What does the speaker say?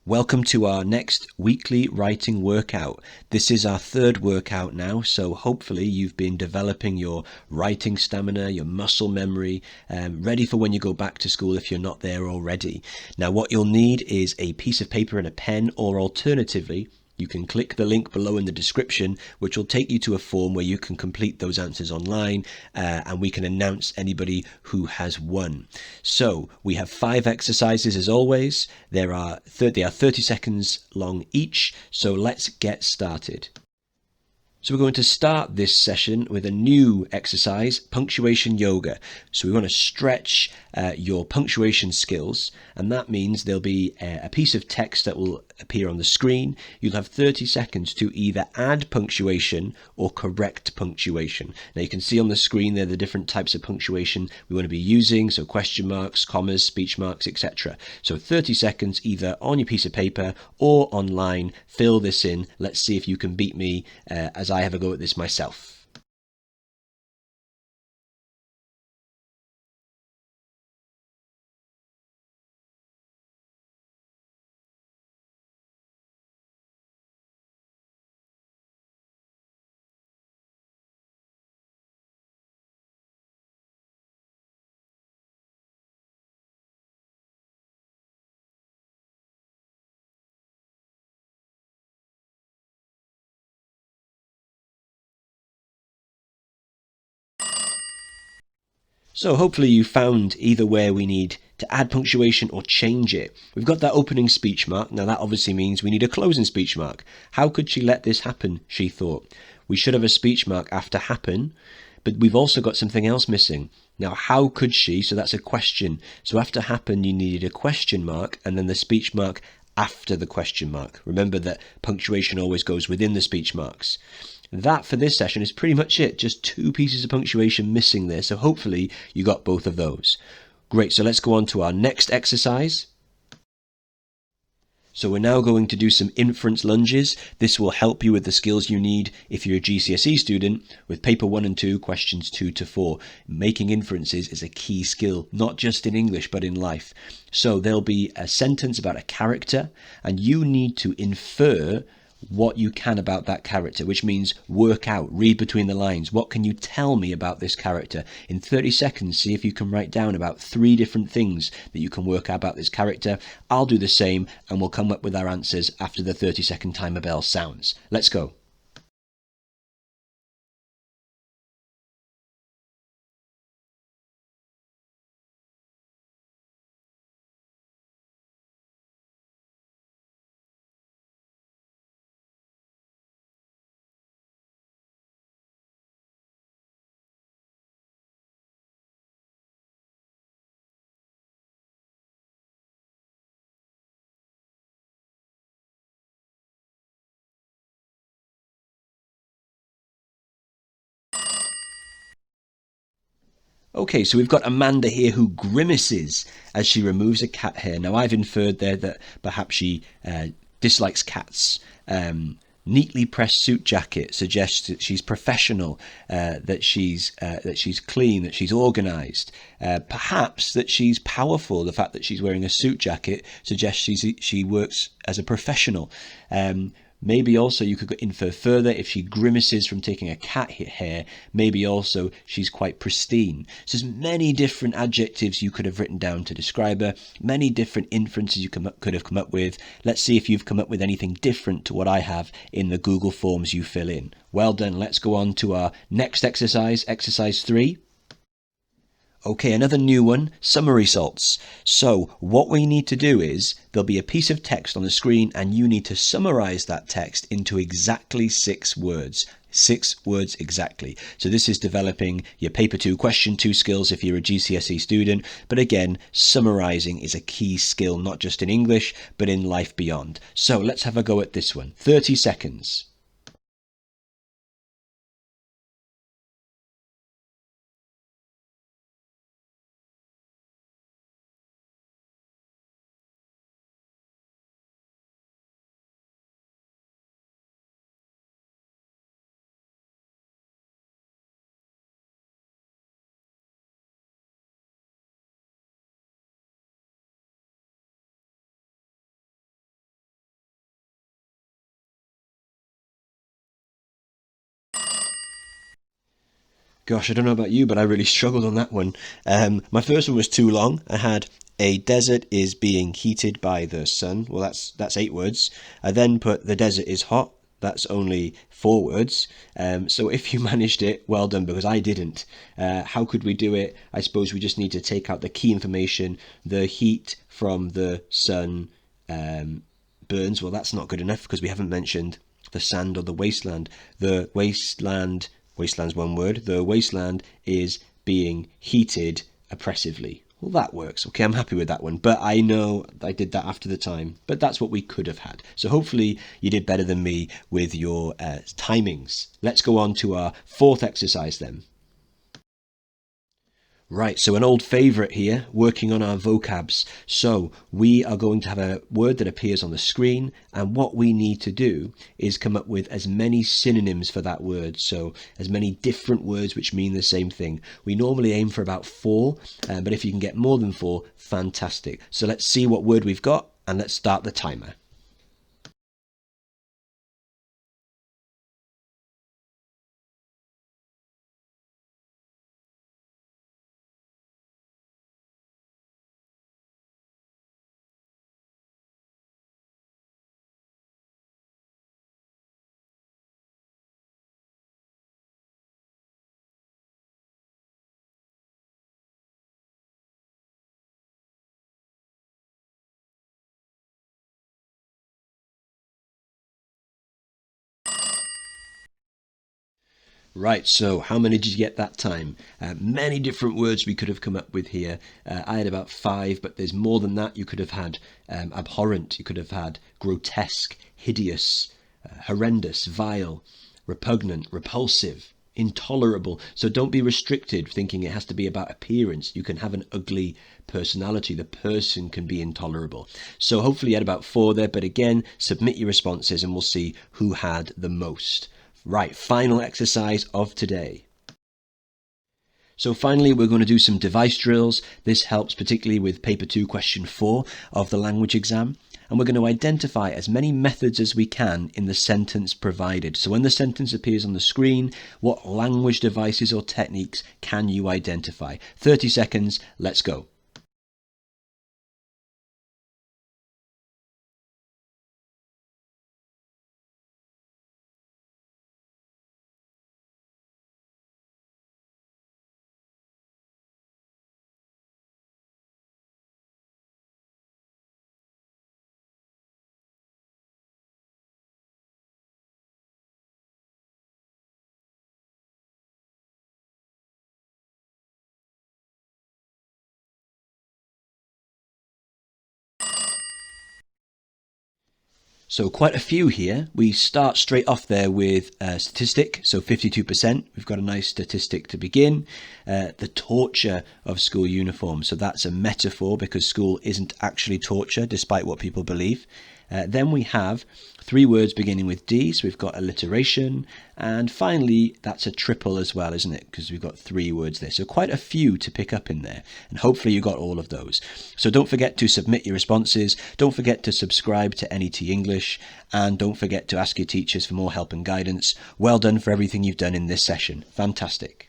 Welcome to our next weekly writing workout. This is our third workout now, so hopefully you've been developing your writing stamina, your muscle memory, ready for when you go back to school if you're not there already. Now what you'll need is a piece of paper and a pen, or alternatively, you can click the link below in the description, which will take you to a form where you can complete those answers online, and we can announce anybody who has won. So we have 5 exercises as always. They are 30 seconds long each, so let's get started. So we're going to start this session with a new exercise, punctuation yoga. So we want to stretch your punctuation skills, and that means there'll be a piece of text that will appear on the screen. You'll have 30 seconds to either add punctuation or correct punctuation. Now you can see on the screen there the different types of punctuation we want to be using, so question marks, commas, speech marks, etc. So 30 seconds either on your piece of paper or online. Fill this in. Let's see if you can beat me as I have a go at this myself. So hopefully you found either where we need to add punctuation or change it. We've got that opening speech mark. Now that obviously means we need a closing speech mark. How could she let this happen, she thought. We should have a speech mark after happen, but we've also got something else missing. Now how could she, so that's a question. So after happen you needed a question mark and then the speech mark after the question mark. Remember that punctuation always goes within the speech marks. That for this session is pretty much it. Just 2 pieces of punctuation missing there, so hopefully you got both of those. Great, so let's go on to our next exercise. So we're now going to do some inference lunges. This will help you with the skills you need if you're a GCSE student with paper 1 and 2, questions 2 to 4. Making inferences is a key skill, not just in English, but in life. So there'll be a sentence about a character, and you need to infer what you can about that character, which means work out, read between the lines. What can you tell me about this character? In 30 seconds, see if you can write down about 3 different things that you can work out about this character. I'll do the same, and we'll come up with our answers after the 30-second timer bell sounds. Let's go. Okay, so we've got Amanda here who grimaces as she removes a cat hair. Now I've inferred there that perhaps she dislikes cats. Neatly pressed suit jacket suggests that she's professional, that she's clean, that she's organised. Perhaps that she's powerful. The fact that she's wearing a suit jacket suggests she works as a professional. Maybe also you could infer further, if she grimaces from taking a cat hair, maybe also she's quite pristine. So there's many different adjectives you could have written down to describe her, many different inferences you could have come up with. Let's see if you've come up with anything different to what I have in the Google Forms you fill in. Well done. Let's go on to our next exercise, exercise 3. Okay, another new one, summary-sualts. So what we need to do is, there'll be a piece of text on the screen and you need to summarize that text into exactly 6 words. 6 words exactly. So this is developing your paper 2, question 2 skills if you're a GCSE student. But again, summarizing is a key skill, not just in English, but in life beyond. So let's have a go at this one. 30 seconds. Gosh, I don't know about you, but I really struggled on that one. My first one was too long. I had a desert is being heated by the sun. Well, that's 8 words. I then put the desert is hot. That's only 4 words. So if you managed it, well done, because I didn't. How could we do it? I suppose we just need to take out the key information. The heat from the sun burns. Well, that's not good enough because we haven't mentioned the sand or the wasteland. The wasteland's one word. The wasteland is being heated oppressively. Well, that works. Okay, I'm happy with that one. But I know I did that after the time. But that's what we could have had. So hopefully you did better than me with your timings. Let's go on to our 4th exercise then. Right, so an old favourite here, working on our vocabs. So we are going to have a word that appears on the screen, and what we need to do is come up with as many synonyms for that word, so as many different words which mean the same thing. We normally aim for about 4, but if you can get more than 4, fantastic. So let's see what word we've got, and let's start the timer. Right, so how many did you get that time? Many different words we could have come up with here. I had about 5, but there's more than that. You could have had abhorrent, you could have had grotesque, hideous, horrendous, vile, repugnant, repulsive, intolerable. So don't be restricted thinking it has to be about appearance. You can have an ugly personality. The person can be intolerable. So hopefully you had about 4 there, but again, submit your responses and we'll see who had the most. Right, final exercise of today. So finally, we're going to do some device drills. This helps particularly with paper 2 question 4 of the language exam. And we're going to identify as many methods as we can in the sentence provided. So when the sentence appears on the screen, what language devices or techniques can you identify? 30 seconds, let's go. So quite a few here. We start straight off there with a statistic, so 52%. We've got a nice statistic to begin. The torture of school uniform. So that's a metaphor because school isn't actually torture, despite what people believe. Then we have 3 words beginning with D, so we've got alliteration, and finally that's a triple as well, isn't it? Because we've got 3 words there, so quite a few to pick up in there, and hopefully you got all of those. So don't forget to submit your responses, don't forget to subscribe to NET English, and don't forget to ask your teachers for more help and guidance. Well done for everything you've done in this session. Fantastic.